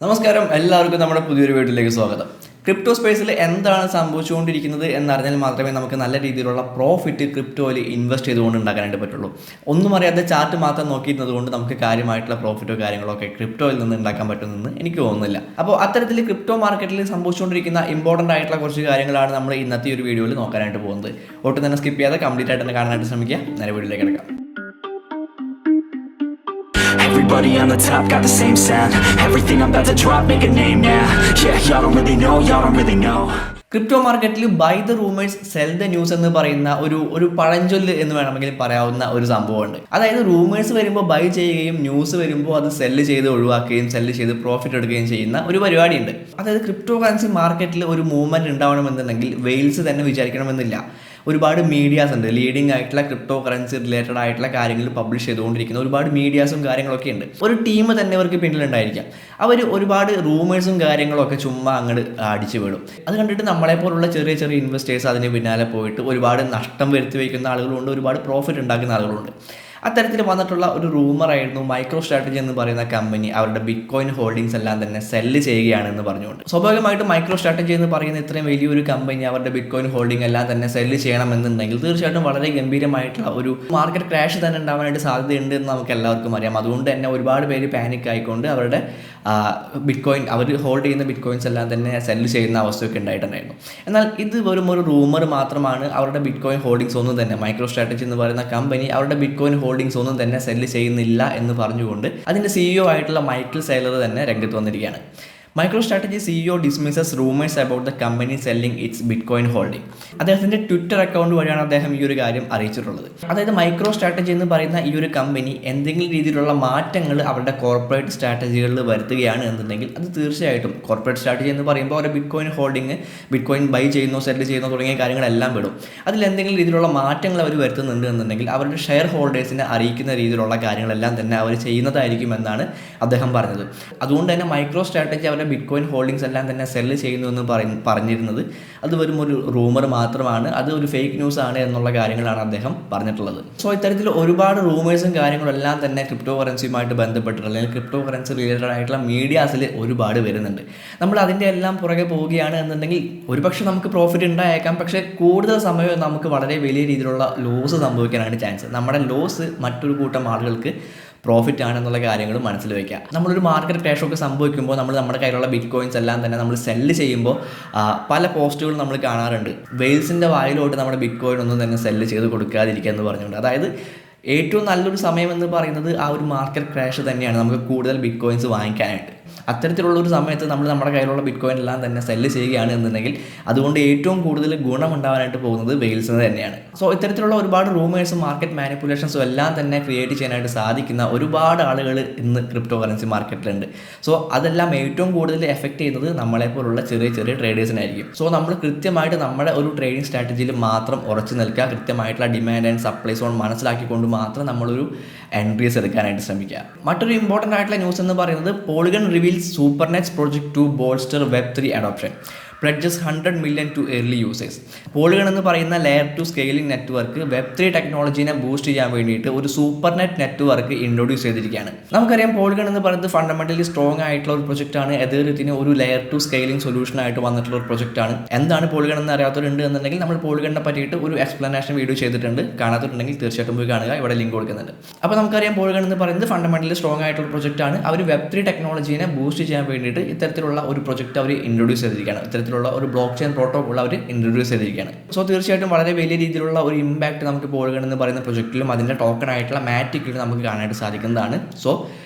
നമസ്കാരം, എല്ലാവർക്കും നമ്മുടെ പുതിയൊരു വീഡിയോയിലേക്ക് സ്വാഗതം. ക്രിപ്റ്റോ സ്പേസിൽ എന്താണ് സംഭവിച്ചുകൊണ്ടിരിക്കുന്നത് എന്നറിഞ്ഞാൽ മാത്രമേ നമുക്ക് നല്ല രീതിയിലുള്ള പ്രോഫിറ്റ് ക്രിപ്റ്റോയിൽ ഇൻവെസ്റ്റ് ചെയ്തുകൊണ്ട് ഉണ്ടാക്കാനായിട്ട് പറ്റുള്ളൂ. ഒന്നും അറിയാതെ ചാർട്ട് മാത്രം നോക്കിയിരുന്നത് കൊണ്ട് നമുക്ക് കാര്യമായിട്ടുള്ള പ്രോഫിറ്റോ കാര്യങ്ങളോ ഒക്കെ ക്രിപ്റ്റോയിൽ നിന്ന് ഉണ്ടാക്കാൻ പറ്റുമെന്ന് എനിക്ക് തോന്നുന്നില്ല. അപ്പോൾ അത്തരത്തിൽ ക്രിപ്റ്റോ മാർക്കറ്റിൽ സംഭവിച്ചുകൊണ്ടിരിക്കുന്ന ഇമ്പോർട്ടൻ്റ് ആയിട്ടുള്ള കുറച്ച് കാര്യങ്ങളാണ് നമ്മൾ ഇന്നത്തെ ഒരു വീഡിയോയിൽ നോക്കാനായിട്ട് പോകുന്നത്. ഒട്ടും തന്നെ സ്കിപ്പ് ചെയ്യാതെ കംപ്ലീറ്റ് ആയിട്ട് തന്നെ കാണാനായിട്ട് ശ്രമിക്കുക. നേരെ വീഡിയോയിലേക്ക് കിടക്കാം. Everybody on the top got the same sound. Everything I'm about to drop, make a name now. Yeah, y'all don't really know. Crypto മാർക്കറ്റിൽ buy the rumours sell the news എന്ന് പറയുന്ന ഒരു പഴഞ്ചൊല്ല് എന്ന് വേണമെങ്കിൽ പറയാവുന്ന ഒരു സംഭവമുണ്ട്. അതായത് റൂമേഴ്സ് വരുമ്പോൾ ബൈ ചെയ്യുകയും ന്യൂസ് വരുമ്പോൾ അത് സെല്ല് ചെയ്ത് ഒഴിവാക്കുകയും സെല്ല് ചെയ്ത് പ്രോഫിറ്റ് എടുക്കുകയും ചെയ്യുന്ന ഒരു പരിപാടിയുണ്ട്. അതായത് ക്രിപ്റ്റോ കറൻസി മാർക്കറ്റിൽ ഒരു മൂവ്മെൻറ്റ് ഉണ്ടാവണമെന്നുണ്ടെങ്കിൽ വെയിൽസ് തന്നെ വിചാരിക്കണമെന്നില്ല. ഒരുപാട് മീഡിയാസ് ഉണ്ട്, ലീഡിംഗ് ആയിട്ടുള്ള ക്രിപ്റ്റോ കറൻസി റിലേറ്റഡ് ആയിട്ടുള്ള കാര്യങ്ങൾ പബ്ലിഷ് ചെയ്തുകൊണ്ടിരിക്കുന്ന ഒരുപാട് മീഡിയാസും കാര്യങ്ങളൊക്കെ ഉണ്ട്. ഒരു ടീം തന്നെ അവർക്ക് പിന്നിലുണ്ടായിരിക്കാം. അവർ ഒരുപാട് റൂമേഴ്സും കാര്യങ്ങളൊക്കെ ചുമ്മാ അങ്ങോട്ട് അടിച്ചു വിടും. അത് കണ്ടിട്ട് നമ്മളെപ്പോലുള്ള ചെറിയ ചെറിയ ഇൻവെസ്റ്റേഴ്സ് അതിന് പിന്നാലെ പോയിട്ട് ഒരുപാട് നഷ്ടം വരുത്തി വയ്ക്കുന്ന ആളുകളുണ്ട്, ഒരുപാട് പ്രോഫിറ്റ് ഉണ്ടാക്കുന്ന ആളുകളുണ്ട്. അത്തരത്തിൽ വന്നിട്ടുള്ള ഒരു റൂമറായിരുന്നു മൈക്രോ സ്ട്രാറ്റജി എന്ന് പറയുന്ന കമ്പനി അവരുടെ ബിറ്റ്കോയിൻ ഹോൾഡിങ്സ് എല്ലാം തന്നെ സെല്ല് ചെയ്യുകയാണെന്ന് പറഞ്ഞുകൊണ്ട്. സ്വാഭാവികമായിട്ടും മൈക്രോ സ്ട്രാറ്റജി എന്ന് പറയുന്ന ഇത്രയും വലിയൊരു കമ്പനി അവരുടെ ബിറ്റ്കോയിൻ ഹോൾഡിംഗ് എല്ലാം തന്നെ സെല്ല് ചെയ്യണമെന്നുണ്ടെങ്കിൽ തീർച്ചയായിട്ടും വളരെ ഗംഭീരമായിട്ടുള്ള ഒരു മാർക്കറ്റ് ക്രാഷ് തന്നെ ഉണ്ടാവാനായിട്ട് സാധ്യതയുണ്ട് എന്ന് നമുക്ക് എല്ലാവർക്കും അറിയാം. അതുകൊണ്ട് തന്നെ ഒരുപാട് പേര് പാനിക് ആയിക്കൊണ്ട് അവരുടെ ബിറ്റ്കോയിൻ അവർ ഹോൾഡ് ചെയ്യുന്ന ബിറ്റ്കോയിൻസ് എല്ലാം തന്നെ സെല്ല് ചെയ്യുന്ന അവസ്ഥയൊക്കെ ഉണ്ടായിട്ടുണ്ടായിരുന്നു. എന്നാൽ ഇത് വെറും ഒരു റൂമർ മാത്രമാണ്. അവരുടെ ബിറ്റ്കോയിൻ ഹോൾഡിങ്സ് ഒന്നും തന്നെ മൈക്രോ സ്ട്രാറ്റജി എന്ന് പറയുന്ന കമ്പനി അവരുടെ ബിറ്റ്കോയിൻ ഹോൾഡിങ്സ് ഒന്നും തന്നെ സെല്ല് ചെയ്യുന്നില്ല എന്ന് പറഞ്ഞുകൊണ്ട് അതിൻ്റെ CEO ആയിട്ടുള്ള മൈക്കിൾ സെയ്ലർ തന്നെ രംഗത്ത് വന്നിരിക്കുകയാണ്. Micro strategy CEO dismisses rumours about the company selling it's bitcoin holding. അദ്ദേഹത്തിൻ്റെ ട്വിറ്റർ അക്കൗണ്ട് വഴിയാണ് അദ്ദേഹം ഈ ഒരു കാര്യം അറിയിച്ചിട്ടുള്ളത്. അതായത് മൈക്രോ സ്ട്രാറ്റജി എന്ന് പറയുന്ന ഈ ഒരു കമ്പനി എന്തെങ്കിലും രീതിയിലുള്ള മാറ്റങ്ങൾ അവരുടെ കോർപ്പറേറ്റ് സ്ട്രാറ്റജികളിൽ വരുത്തുകയാണ് എന്നുണ്ടെങ്കിൽ അത് തീർച്ചയായിട്ടും കോർപ്പറേറ്റ് സ്ട്രാറ്റജി എന്ന് പറയുമ്പോൾ അവരുടെ ബിറ്റ്കോയിൻ ഹോൾഡിംഗ്, ബിറ്റ്കോയിൻ ബൈ ചെയ്യുന്നോ സെല്ല് ചെയ്യുന്നോ തുടങ്ങിയ കാര്യങ്ങളെല്ലാം വിടും. അതിൽ എന്തെങ്കിലും രീതിയിലുള്ള മാറ്റങ്ങൾ അവർ വരുത്തുന്നുണ്ട് എന്നുണ്ടെങ്കിൽ അവരുടെ ഷെയർ ഹോൾഡേഴ്സിനെ അറിയിക്കുന്ന രീതിയിലുള്ള കാര്യങ്ങളെല്ലാം തന്നെ അവർ ചെയ്യുന്നതായിരിക്കും എന്നാണ് അദ്ദേഹം പറഞ്ഞത്. അതുകൊണ്ട് തന്നെ മൈക്രോ സ്ട്രാറ്റജി അവരുടെ ബിറ്റ്കോയിൻ ഹോൾഡിങ്സ് എല്ലാം തന്നെ സെല്ല് ചെയ്യുന്നു എന്ന് പറഞ്ഞിരുന്നത് അത് വെറും ഒരു റൂമർ മാത്രമാണ്, അത് ഒരു ഫേക്ക് ന്യൂസ് ആണ് എന്നുള്ള കാര്യങ്ങളാണ് അദ്ദേഹം പറഞ്ഞിട്ടുള്ളത്. സോ ഇത്തരത്തിൽ ഒരുപാട് റൂമേഴ്സും കാര്യങ്ങളും എല്ലാം തന്നെ ക്രിപ്റ്റോ കറൻസിയുമായിട്ട് ബന്ധപ്പെട്ടിട്ടുള്ള അല്ലെങ്കിൽ ക്രിപ്റ്റോ കറൻസി റിലേറ്റഡ് ആയിട്ടുള്ള മീഡിയാസിൽ ഒരുപാട് വരുന്നുണ്ട്. നമ്മൾ അതിൻ്റെ എല്ലാം പുറകെ പോവുകയാണ് എന്നുണ്ടെങ്കിൽ ഒരുപക്ഷെ നമുക്ക് പ്രോഫിറ്റ് ഉണ്ടായേക്കാം, പക്ഷേ കൂടുതൽ സമയം നമുക്ക് വളരെ വലിയ രീതിയിലുള്ള ലോസ് സംഭവിക്കാനാണ് ചാൻസ്. നമ്മുടെ ലോസ് മറ്റൊരു കൂട്ടം ആളുകൾക്ക് പ്രോഫിറ്റ് ആണെന്നുള്ള കാര്യങ്ങൾ മനസ്സിൽ വയ്ക്കുക. നമ്മളൊരു മാർക്കറ്റ് ക്രാഷൊക്കെ സംഭവിക്കുമ്പോൾ നമ്മുടെ കയ്യിലുള്ള ബിറ്റ് കോയിൻസ് എല്ലാം തന്നെ നമ്മൾ സെല്ല് ചെയ്യുമ്പോൾ പല പോസ്റ്റുകൾ നമ്മൾ കാണാറുണ്ട്. വെയിൽസിൻ്റെ വായിലോട്ട് നമ്മുടെ ബിറ്റ് കോയിൻ ഒന്നും തന്നെ സെല്ല് ചെയ്ത് കൊടുക്കാതിരിക്കുക എന്ന് പറഞ്ഞുകൊണ്ട്. അതായത് ഏറ്റവും നല്ലൊരു സമയം എന്ന് പറയുന്നത് ആ ഒരു മാർക്കറ്റ് ക്രാഷ് തന്നെയാണ് നമുക്ക് കൂടുതൽ ബിറ്റ് കോയിൻസ് വാങ്ങിക്കാനായിട്ട്. അത്തരത്തിലുള്ള ഒരു സമയത്ത് നമ്മൾ നമ്മുടെ കയ്യിലുള്ള ബിറ്റ് കോയിൻ എല്ലാം തന്നെ സെല്ല് ചെയ്യുകയാണ് എന്നുണ്ടെങ്കിൽ അതുകൊണ്ട് ഏറ്റവും കൂടുതൽ ഗുണമുണ്ടാവാനായിട്ട് പോകുന്നത് വെയിൽസിന് തന്നെയാണ്. സോ ഇത്തരത്തിലുള്ള ഒരുപാട് റൂമേഴ്സും മാർക്കറ്റ് മാനിപ്പുലേഷൻസും എല്ലാം തന്നെ ക്രിയേറ്റ് ചെയ്യാനായിട്ട് സാധിക്കുന്ന ഒരുപാട് ആളുകൾ ഇന്ന് ക്രിപ്റ്റോ കറൻസി മാർക്കറ്റിലുണ്ട്. സോ അതെല്ലാം ഏറ്റവും കൂടുതൽ എഫക്റ്റ് ചെയ്യുന്നത് നമ്മളെപ്പോലുള്ള ചെറിയ ചെറിയ ട്രേഡേഴ്സിനായിരിക്കും. സോ നമ്മൾ കൃത്യമായിട്ട് നമ്മുടെ ഒരു ട്രേഡിംഗ് സ്ട്രാറ്റജിയിൽ മാത്രം ഉറച്ചു നിൽക്കുക, കൃത്യമായിട്ടുള്ള ഡിമാൻഡ് ആൻഡ് സപ്ലൈ സോൺ മനസ്സിലാക്കിക്കൊണ്ട് മാത്രം നമ്മളൊരു എൻട്രീസ് എടുക്കാനായിട്ട് ശ്രമിക്കുക. മറ്റൊരു ഇമ്പോർട്ടൻ്റ് ആയിട്ടുള്ള ന്യൂസ് എന്ന് പറയുന്നത് polygon reveals Supernext project to bolster Web3 adoption. Pledges 100 million to early users. Polygon എന്ന് പറയുന്ന ലെയർ 2 സ്കെയിലിംഗ് നെറ്റ്വർക്ക് Web3 ടെക്നോളജീനെ ബൂസ്റ്റ് ചെയ്യാൻ വേണ്ടിയിട്ട് ഒരു സൂപ്പർനെറ്റ് നെറ്റ്വർക്ക് ഇൻട്രൊഡ്യൂസ് ചെയ്തിരിക്കുകയാണ്. നമുക്കറിയാം പോളിഗൺ എന്ന് പറയുന്നത് ഫണ്ടമെൻ്റലി സ്ട്രോങ് ആയിട്ടുള്ള ഒരു പ്രൊജക്റ്റാണ്. എതേറിയത്തിന് ഒരു ലെയർ 2 സ്കെയിലിംഗ് സൊല്യൂഷൻ ആയിട്ട് വന്നിട്ടുള്ള ഒരു പ്രൊജക്റ്റാണ്. എന്താണ് പോളിഗൺ എന്ന് അറിയാത്തവരുണ്ട് എന്നുണ്ടെങ്കിൽ നമ്മൾ പോളിഗണിനെ പറ്റിയിട്ട് ഒരു എക്സ്പ്ലനേഷൻ വീഡിയോ ചെയ്തിട്ടുണ്ട്. കാണാത്തവരുണ്ടെങ്കിൽ തീർച്ചയായിട്ടും പോയി കാണുക, ഇവിടെ ലിങ്ക് കൊടുക്കുന്നുണ്ട്. അപ്പോൾ നമുക്കറിയാം പോളിഗൺ എന്ന് പറയുന്നത് ഫണ്ടമെൻ്റലി സ്ട്രോങ് ആയിട്ടുള്ള പ്രൊജക്റ്റാണ്. അവർ Web3 ടെക്നോളജീനെ ബൂസ്റ്റ് ചെയ്യാൻ വേണ്ടിയിട്ട് ഇത്തരത്തിലുള്ള ഒരു പ്രൊജക്റ്റ് അവർ ഇൻട്രൊഡ്യൂസ് ചെയ്തിരിക്കുകയാണ്. ഒരു ബ്ലോക്ക് ചെയിൻ പ്രോട്ടോകോൾ അവർ ഇൻട്രൊഡ്യൂസ് ചെയ്തിരിക്കുകയാണ്. സോ തീർച്ചയായിട്ടും വളരെ വലിയ രീതിയിലുള്ള ഒരു ഇമ്പാക്റ്റ് നമുക്ക് പോളിഗൺ എന്ന് പറയുന്ന പ്രൊജക്റ്റിലും അതിൻ്റെ ടോക്കൺ ആയിട്ടുള്ള മാറ്റിക്കിലും നമുക്ക് കാണാനായിട്ട് സാധിക്കുന്നതാണ്. സോ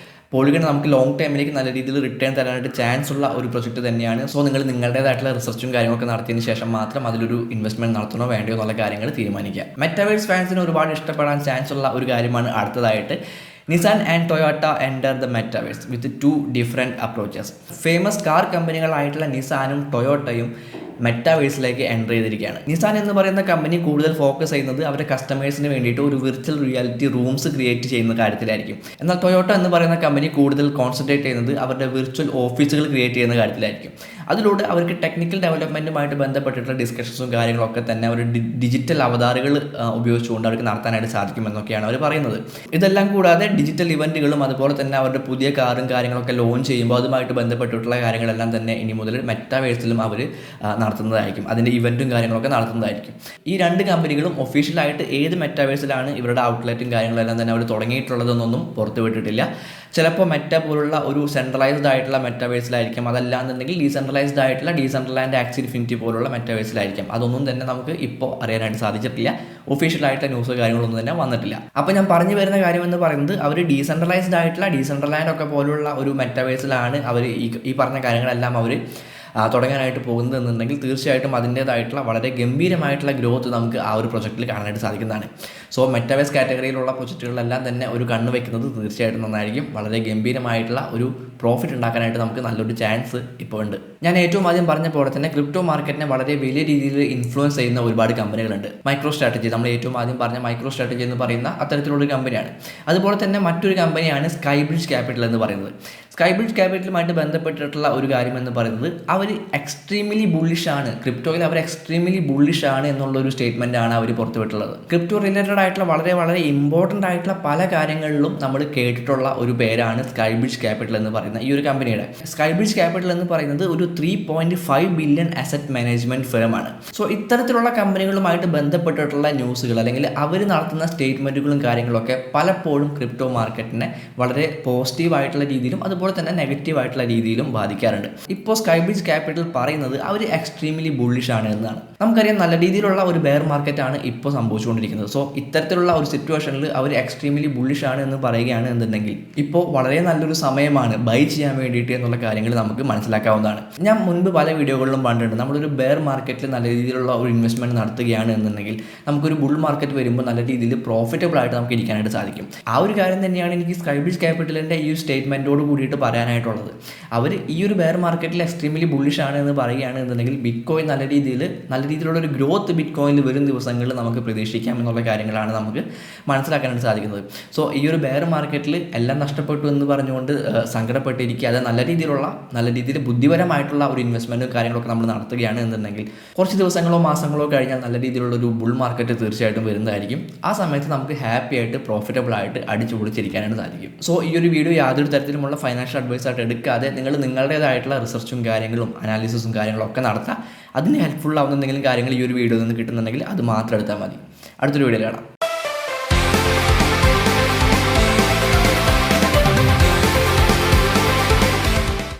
പോളിഗൺ നമുക്ക് ലോങ് ടൈമിലേക്ക് നല്ല രീതിയിൽ റിട്ടേൺ തരാനായിട്ട് ചാൻസ് ഉള്ള ഒരു പ്രൊജക്റ്റ് തന്നെയാണ്. സോ നിങ്ങൾ നിങ്ങളുടേതായിട്ടുള്ള റിസർച്ചും കാര്യങ്ങളൊക്കെ നടത്തിയതിന് ശേഷം മാത്രം അതിലൊരു ഇൻവെസ്റ്റ്മെൻറ്റ് നടത്തണോ വേണ്ടയോ എന്നുള്ള കാര്യങ്ങൾ തീരുമാനിക്കുക. മെറ്റാവേഴ്സ് ഫാൻസിന് ഒരുപാട് ഇഷ്ടപ്പെടാൻ ചാൻസ് ഉള്ള ഒരു കാര്യമാണ് അടുത്തതായിട്ട് Nissan and Toyota enter the metaverse with 2 different approaches. Famous car കമ്പനികളായിട്ടുള്ള നിസാനും ടൊയോട്ടയും മെറ്റാവേഴ്സിലേക്ക് എൻ്റർ ചെയ്തിരിക്കുകയാണ്. നിസാൻ എന്ന് പറയുന്ന കമ്പനി കൂടുതൽ ഫോക്കസ് ചെയ്യുന്നത് അവരുടെ കസ്റ്റമേഴ്സിന് വേണ്ടിയിട്ട് ഒരു വിർച്വൽ റിയാലിറ്റി റൂംസ് ക്രിയേറ്റ് ചെയ്യുന്ന കാര്യത്തിലായിരിക്കും. എന്നാൽ ടൊയോട്ട എന്ന് പറയുന്ന കമ്പനി കൂടുതൽ കോൺസെൻട്രേറ്റ് ചെയ്യുന്നത് അവരുടെ വിർച്വൽ ഓഫീസുകൾ ക്രിയേറ്റ് ചെയ്യുന്ന കാര്യത്തിലായിരിക്കും. അതിലൂടെ അവർക്ക് ടെക്നിക്കൽ ഡെവലപ്മെൻറ്റുമായിട്ട് ബന്ധപ്പെട്ടിട്ടുള്ള ഡിസ്കഷൻസും കാര്യങ്ങളൊക്കെ തന്നെ ഒരു ഡിജിറ്റൽ അവതാറുകൾ ഉപയോഗിച്ചുകൊണ്ട് അവർക്ക് നടത്താനായിട്ട് സാധിക്കുമെന്നൊക്കെയാണ് അവർ പറയുന്നത്. ഇതെല്ലാം കൂടാതെ ഡിജിറ്റൽ ഇവൻറ്റുകളും അതുപോലെ തന്നെ അവരുടെ പുതിയ കാറും കാര്യങ്ങളൊക്കെ ലോഞ്ച് ചെയ്യുമ്പോൾ അതുമായിട്ട് ബന്ധപ്പെട്ടിട്ടുള്ള കാര്യങ്ങളെല്ലാം തന്നെ ഇനി മുതൽ മെറ്റാവേഴ്സിലും അവർ നടത്തുന്നതായിരിക്കും. അതിൻ്റെ ഇവൻറ്റും കാര്യങ്ങളൊക്കെ നടത്തുന്നതായിരിക്കും. ഈ രണ്ട് കമ്പനികളും ഒഫീഷ്യലായിട്ട് ഏത് മെറ്റാവേഴ്സിലാണ് ഇവരുടെ ഔട്ട്ലെറ്റും കാര്യങ്ങളെല്ലാം തന്നെ അവർ തുടങ്ങിയിട്ടുള്ളതെന്നൊന്നും പുറത്തുവിട്ടിട്ടില്ല. ചിലപ്പോൾ മെറ്റ പോലുള്ള ഒരു സെൻട്രലൈസ്ഡ് ആയിട്ടുള്ള മെറ്റാവേഴ്സിലായിരിക്കും, അതല്ലാന്നുണ്ടെങ്കിൽ ഡീസെൻട്രലൈസ്ഡ് ആയിട്ടുള്ള ഡീസെൻട്രലാൻഡ് ആക്സി ഇൻഫിനിറ്റി പോലുള്ള മെറ്റാവേഴ്സിലായിരിക്കും. അതൊന്നും തന്നെ നമുക്ക് ഇപ്പോൾ അറിയാനായിട്ട് സാധിച്ചിട്ടില്ല. ഒഫീഷ്യലായിട്ടുള്ള ന്യൂസ് കാര്യങ്ങളൊന്നും തന്നെ വന്നിട്ടില്ല. അപ്പോൾ ഞാൻ പറഞ്ഞു വരുന്ന കാര്യം എന്ന് പറയുന്നത് അവർ ഡീസെൻട്രലൈസ്ഡ് ആയിട്ടുള്ള ഡീസെൻട്രലാൻഡ് ഒക്കെ പോലുള്ള ഒരു മെറ്റാവേഴ്സിലാണ് അവർ ഈ പറഞ്ഞ കാര്യങ്ങളെല്ലാം അവർ തുടങ്ങാനായിട്ട് പോകുന്നതെന്നുണ്ടെങ്കിൽ തീർച്ചയായിട്ടും അതിൻ്റേതായിട്ടുള്ള വളരെ ഗംഭീരമായിട്ടുള്ള ഗ്രോത്ത് നമുക്ക് ആ ഒരു പ്രൊജക്റ്റിൽ കാണാനായിട്ട് സാധിക്കുന്നതാണ്. സോ മെറ്റാവേഴ്സ് കാറ്റഗറിയിലുള്ള പ്രൊജക്റ്റുകളിലെല്ലാം തന്നെ ഒരു കണ്ണ് വെക്കുന്നത് തീർച്ചയായിട്ടും നന്നായിരിക്കും. വളരെ ഗംഭീരമായിട്ടുള്ള ഒരു പ്രോഫിറ്റ് ഉണ്ടാക്കാനായിട്ട് നമുക്ക് നല്ലൊരു ചാൻസ് ഇപ്പോൾ ഉണ്ട്. ഞാൻ ഏറ്റവും ആദ്യം പറഞ്ഞ പോലെ തന്നെ ക്രിപ്റ്റോ മാർക്കറ്റിനെ വളരെ വലിയ രീതിയിൽ ഇൻഫ്ലുവൻസ് ചെയ്യുന്ന ഒരുപാട് കമ്പനികളുണ്ട്. മൈക്രോ സ്ട്രാറ്റജി, നമ്മൾ ഏറ്റവും ആദ്യം പറഞ്ഞ മൈക്രോ സ്ട്രാറ്റജി എന്ന് പറയുന്ന അത്തരത്തിലുള്ളൊരു കമ്പനിയാണ്. അതുപോലെ തന്നെ മറ്റൊരു കമ്പനിയാണ് സ്കൈബ്രിഡ്ജ് ക്യാപിറ്റൽ എന്ന് പറയുന്നത്. സ്കൈബ്രിഡ്ജ് ക്യാപിറ്റലുമായിട്ട് ബന്ധപ്പെട്ടിട്ടുള്ള ഒരു കാര്യം എന്ന് പറയുന്നത് അവർ എക്സ്ട്രീംലി ബുള്ളിഷ് ആണ്, ക്രിപ്റ്റോയിൽ അവർ എക്സ്ട്രീംലി ബുള്ളിഷ് ആണ് എന്നുള്ളൊരു സ്റ്റേറ്റ്മെൻ്റ് ആണ് അവർ പുറത്തുവിട്ടുള്ളത്. ക്രിപ്റ്റോ റിലേറ്റഡ് ആയിട്ടുള്ള വളരെ വളരെ ഇമ്പോർട്ടൻ്റ് ആയിട്ടുള്ള പല കാര്യങ്ങളിലും നമ്മൾ കേട്ടിട്ടുള്ള ഒരു പേരാണ് സ്കൈബ്രിഡ്ജ് ക്യാപിറ്റൽ എന്ന് പറയുന്ന ഈ ഒരു കമ്പനിയുടെ. സ്കൈബ്രിഡ്ജ് ക്യാപിറ്റൽ എന്ന് പറയുന്നത് ഒരു 3.5 ബില്യൺ അസറ്റ് മാനേജ്മെൻറ്റ് ഫേമാണ്. സോ ഇത്തരത്തിലുള്ള കമ്പനികളുമായിട്ട് ബന്ധപ്പെട്ടിട്ടുള്ള ന്യൂസുകൾ അല്ലെങ്കിൽ അവർ നടത്തുന്ന സ്റ്റേറ്റ്മെൻറ്റുകളും കാര്യങ്ങളൊക്കെ പലപ്പോഴും ക്രിപ്റ്റോ മാർക്കറ്റിനെ വളരെ പോസിറ്റീവായിട്ടുള്ള രീതിയിലും അതുപോലെ തന്നെ നെഗറ്റീവായിട്ടുള്ള രീതിയിലും ബാധിക്കാറുണ്ട്. ഇപ്പോൾ സ്കൈബ്രിഡ്ജ് ക്യാപിറ്റൽ പറയുന്നത് അവർ എക്സ്ട്രീംലി ബുള്ളിഷ് ആണ് എന്നാണ്. നമുക്കറിയാം നല്ല രീതിയിലുള്ള ഒരു ബെയർ മാർക്കറ്റാണ് ഇപ്പോൾ സംഭവിച്ചുകൊണ്ടിരിക്കുന്നത്. സോ ഇത്തരത്തിലുള്ള ഒരു സിറ്റുവേഷനിൽ അവർ എക്സ്ട്രീംലി ബുള്ളിഷ് ആണ് എന്ന് പറയുകയാണ് എന്നുണ്ടെങ്കിൽ ഇപ്പോൾ വളരെ നല്ലൊരു സമയമാണ് ബൈ ചെയ്യാൻ വേണ്ടിയിട്ട് എന്നുള്ള കാര്യങ്ങൾ നമുക്ക് മനസ്സിലാക്കാവുന്നതാണ്. ഞാൻ മുൻപ് പല വീഡിയോകളിലും പറഞ്ഞിട്ടുണ്ട്, നമ്മളൊരു ബെയർ മാർക്കറ്റിൽ നല്ല രീതിയിലുള്ള ഒരു ഇൻവെസ്റ്റ്മെൻറ്റ് നടത്തുകയാണ് എന്നുണ്ടെങ്കിൽ നമുക്കൊരു ബുൾ മാർക്കറ്റ് വരുമ്പോൾ നല്ല രീതിയിൽ പ്രോഫിറ്റബിൾ ആയിട്ട് നമുക്ക് ഇരിക്കാനായിട്ട് സാധിക്കും. ആ ഒരു കാര്യം തന്നെയാണ് എനിക്ക് സ്കൈബ്രിഡ്ജ് ക്യാപിറ്റലിൻ്റെ ഈ ഒരു സ്റ്റേറ്റ്മെൻറ്റോട് കൂടിയിട്ട് പറയാനായിട്ടുള്ളത്. അവർ ഈ ഒരു ബെയർ മാർക്കറ്റിൽ എക്സ്ട്രീംലി ബുള്ളിഷ് ആണ് എന്ന് പറയുകയാണ് എന്നുണ്ടെങ്കിൽ ബിറ്റ്കോയിൻ നല്ല രീതിയിലുള്ള ഒരു ഗ്രോത്ത് ബിറ്റ്കോയിനിൽ വരും ദിവസങ്ങളിൽ നമുക്ക് പ്രതീക്ഷിക്കാം എന്നുള്ള കാര്യങ്ങളാണ് നമുക്ക് മനസ്സിലാക്കാനായിട്ട് സാധിക്കുന്നത്. സോ ഈ ഒരു ബെയർ മാർക്കറ്റിൽ എല്ലാം നഷ്ടപ്പെട്ടു എന്ന് പറഞ്ഞുകൊണ്ട് സങ്കടപ്പെട്ടിരിക്കാതെ നല്ല രീതിയിൽ ബുദ്ധിപരമായിട്ടുള്ള ഒരു ഇൻവെസ്റ്റ്മെൻറ്റും കാര്യങ്ങളൊക്കെ നമ്മൾ നടത്തുകയാണ് എന്നുണ്ടെങ്കിൽ കുറച്ച് ദിവസങ്ങളോ മാസങ്ങളോ കഴിഞ്ഞാൽ നല്ല രീതിയിലുള്ള ഒരു ബുൾ മാർക്കറ്റ് തീർച്ചയായിട്ടും വരുന്നതായിരിക്കും. ആ സമയത്ത് നമുക്ക് ഹാപ്പി ആയിട്ട് പ്രോഫിറ്റബിൾ ആയിട്ട് അടിച്ചു പൊളിച്ചിരിക്കാനായിട്ട് സാധിക്കും. സോ ഈ ഒരു വീഡിയോ യാതൊരു തരത്തിലുമുള്ള ഫൈനാൻഷ്യൽ അഡ്വൈസായിട്ട് എടുക്കാതെ നിങ്ങൾ നിങ്ങളുടേതായിട്ടുള്ള റിസർച്ചും കാര്യങ്ങളും അനാലിസിസും കാര്യങ്ങളും ഒക്കെ നടത്തുക. അതിന് ഹെൽപ്ഫുൾ ആവുന്ന എന്തെങ്കിലും കാര്യങ്ങൾ ഈ ഒരു വീഡിയോയിൽ നിന്ന് കിട്ടുന്നുണ്ടെങ്കിൽ അത് മാത്രം എടുത്താൽ മതി. അടുത്തൊരു വീഡിയോയിൽ കാണാം.